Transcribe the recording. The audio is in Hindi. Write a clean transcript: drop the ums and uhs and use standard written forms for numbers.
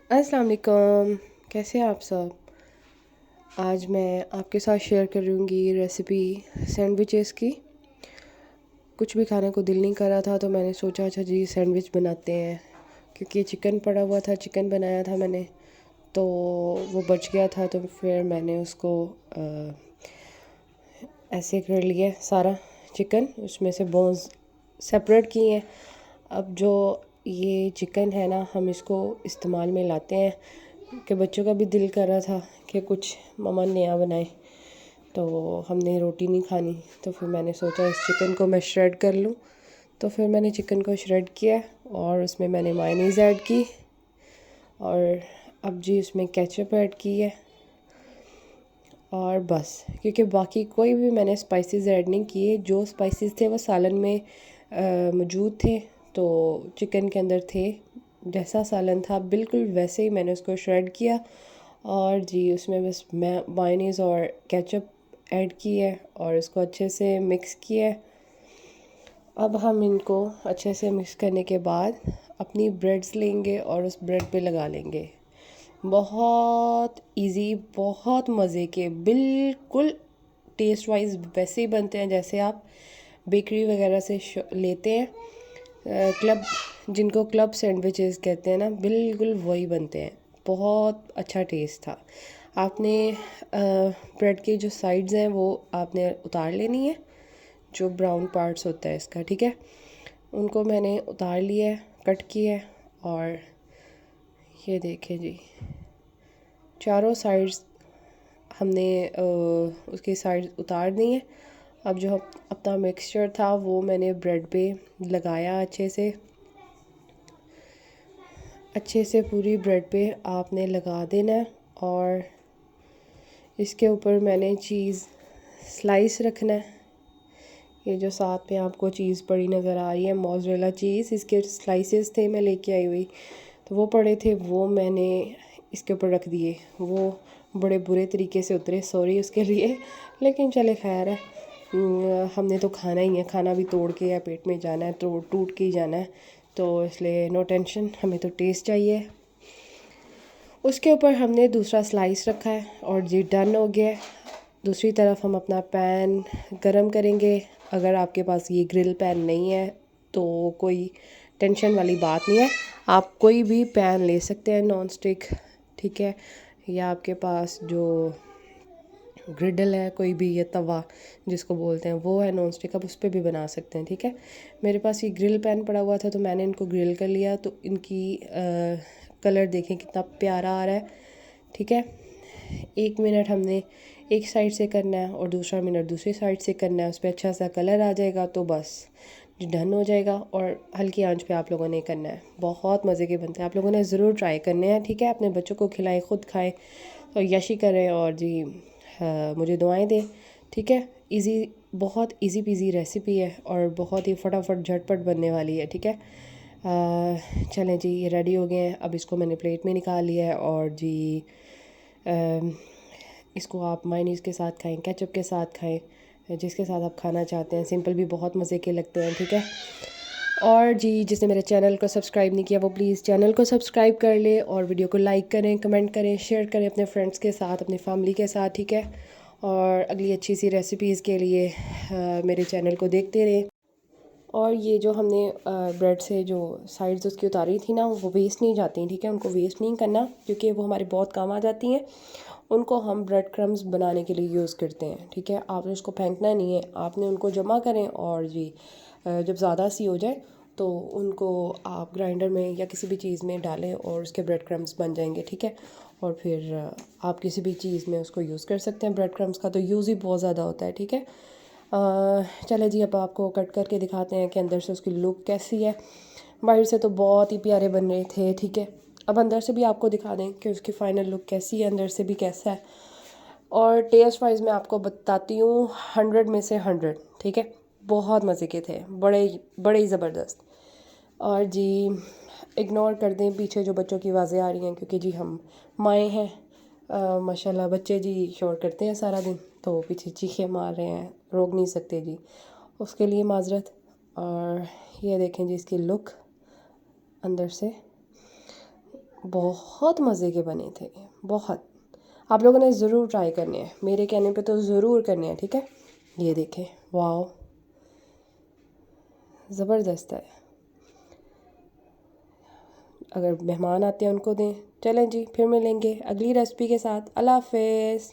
अस्सलाम वालेकुम। कैसे हैं आप सब? आज मैं आपके साथ शेयर करूँगी रेसिपी सैंडविचेस की। कुछ भी खाने को दिल नहीं कर रहा था तो मैंने सोचा अच्छा जी सैंडविच बनाते हैं, क्योंकि चिकन पड़ा हुआ था, चिकन बनाया था मैंने, तो वो बच गया था, तो फिर मैंने उसको ऐसे कर लिया सारा चिकन, उसमें से बोन्स सेपरेट किए हैं। अब जो ये चिकन है ना, हम इसको इस्तेमाल में लाते हैं कि बच्चों का भी दिल कर रहा था कि कुछ मम्मा नया बनाए, तो हमने रोटी नहीं खानी, तो फिर मैंने सोचा इस चिकन को मैं श्रेड कर लूँ। तो फिर मैंने चिकन को श्रेड किया और उसमें मैंने मायोनीज़ ऐड की, और अब जी उसमें केचप ऐड की है, और बस, क्योंकि बाकी कोई भी मैंने स्पाइसेस ऐड नहीं किए। जो स्पाइसेस थे वो सालन में मौजूद थे, तो चिकन के अंदर थे, जैसा सालन था बिल्कुल वैसे ही मैंने उसको श्रेड किया, और जी उसमें बस मैं मायोनीज़ और केचप ऐड की है और इसको अच्छे से मिक्स किया है। अब हम इनको अच्छे से मिक्स करने के बाद अपनी ब्रेड्स लेंगे और उस ब्रेड पे लगा लेंगे। बहुत इजी, बहुत मज़े के, बिल्कुल टेस्ट वाइज वैसे ही बनते हैं जैसे आप बेकरी वगैरह से लेते हैं। क्लब, जिनको क्लब सैंडविचेस कहते हैं ना, बिल्कुल वही बनते हैं। बहुत अच्छा टेस्ट था। आपने ब्रेड की जो साइड्स हैं वो आपने उतार लेनी है, जो ब्राउन पार्ट्स होता है इसका, ठीक है, उनको मैंने उतार लिया है, कट किया है, और ये देखें जी, चारों साइड्स हमने उसकी साइड उतार दी है। अब जो अपना मिक्सचर था वो मैंने ब्रेड पे लगाया अच्छे से पूरी ब्रेड पे आपने लगा देना है, और इसके ऊपर मैंने चीज़ स्लाइस रखना है। ये जो साथ में आपको चीज़ पड़ी नज़र आ रही है, मोज़रेला चीज़, इसके स्लाइसेस थे मैं लेके आई हुई, तो वो पड़े थे, वो मैंने इसके ऊपर रख दिए। वो बड़े बुरे तरीके से उतरे, सॉरी उसके लिए, लेकिन चले खैर है। हमने तो खाना ही है, खाना भी तोड़ के या पेट में जाना है, तो टूट के ही जाना है, तो इसलिए नो टेंशन, हमें तो टेस्ट चाहिए। उसके ऊपर हमने दूसरा स्लाइस रखा है और जी डन हो गया है। दूसरी तरफ हम अपना पैन गरम करेंगे। अगर आपके पास ये ग्रिल पैन नहीं है तो कोई टेंशन वाली बात नहीं है, आप कोई भी पैन ले सकते हैं नॉन स्टिक, ठीक है, या आपके पास जो ग्रिडल है, कोई भी ये तवा जिसको बोलते हैं वो है नॉन स्टिक, आप उस पर भी बना सकते हैं, ठीक है। मेरे पास ये ग्रिल पैन पड़ा हुआ था तो मैंने इनको ग्रिल कर लिया, तो इनकी कलर देखें कितना प्यारा आ रहा है, ठीक है। 1 मिनट हमने एक साइड से करना है और दूसरा मिनट दूसरी साइड से करना है, उस पर अच्छा सा कलर आ जाएगा तो बस डन हो जाएगा, और हल्की आंच पे आप लोगों ने करना है। बहुत मज़े के बनते हैं, आप लोगों ने ज़रूर ट्राई करने हैं, ठीक है। अपने बच्चों को खिलाएं, ख़ुद खाएं और यशी करें, और जी मुझे दुआएं दें, ठीक है। इजी, बहुत इजी पीजी रेसिपी है और बहुत ही फटाफट झटपट बनने वाली है, ठीक है। चलें जी, ये रेडी हो गए हैं। अब इसको मैंने प्लेट में निकाल लिया है, और जी इसको आप मायोनीज़ के साथ खाएं, केचप के साथ खाएं, जिसके साथ आप खाना चाहते हैं। सिंपल भी बहुत मज़े के लगते हैं, ठीक है। और जी जिसने मेरे चैनल को सब्सक्राइब नहीं किया वो प्लीज़ चैनल को सब्सक्राइब कर ले, और वीडियो को लाइक करें, कमेंट करें, शेयर करें अपने फ्रेंड्स के साथ, अपनी फैमिली के साथ, ठीक है। और अगली अच्छी सी रेसिपीज़ के लिए मेरे चैनल को देखते रहें। और ये जो हमने ब्रेड से जो साइड्स उसकी उतारी थी ना, वो वेस्ट नहीं जाती, ठीक है, उनको वेस्ट नहीं करना, क्योंकि वो हमारे बहुत काम आ जाती हैं। उनको हम ब्रेड क्रम्स बनाने के लिए यूज़ करते हैं, ठीक है। आपने उसको फेंकना नहीं है, आपने उनको जमा करें, और जी जब ज़्यादा सी हो जाए तो उनको आप ग्राइंडर में या किसी भी चीज़ में डालें और उसके ब्रेड क्रम्स बन जाएंगे, ठीक है। और फिर आप किसी भी चीज़ में उसको यूज़ कर सकते हैं। ब्रेड क्रम्स का तो यूज़ ही बहुत ज़्यादा होता है, ठीक है। चले जी, अब आपको कट करके दिखाते हैं कि अंदर से उसकी लुक कैसी है। बाहर से तो बहुत ही प्यारे बन रहे थे, ठीक है। अब अंदर से भी आपको दिखा दें कि उसकी फ़ाइनल लुक कैसी है, अंदर से भी कैसा है। और टेस्ट वाइज मैं आपको बताती हूँ 100 में से 100, ठीक है। बहुत मज़े के थे, बड़े बड़े ही ज़बरदस्त। और जी इग्नोर कर दें पीछे जो बच्चों की आवाज़ें आ रही हैं, क्योंकि जी हम माएँ हैं, माशाल्लाह बच्चे जी शोर करते हैं सारा दिन, तो पीछे चीखे मार रहे हैं, रोक नहीं सकते जी, उसके लिए माजरत। और ये देखें जी इसकी लुक अंदर से, बहुत मज़े के बने थे, बहुत। आप लोगों ने ज़रूर ट्राई करने हैं, मेरे कहने पे तो ज़रूर करने हैं, ठीक है। ये देखें, वाओ, ज़बरदस्त है। अगर मेहमान आते हैं उनको दें। चलें जी, फिर मिलेंगे अगली रेसिपी के साथ। अल्लाह हाफ़िज़।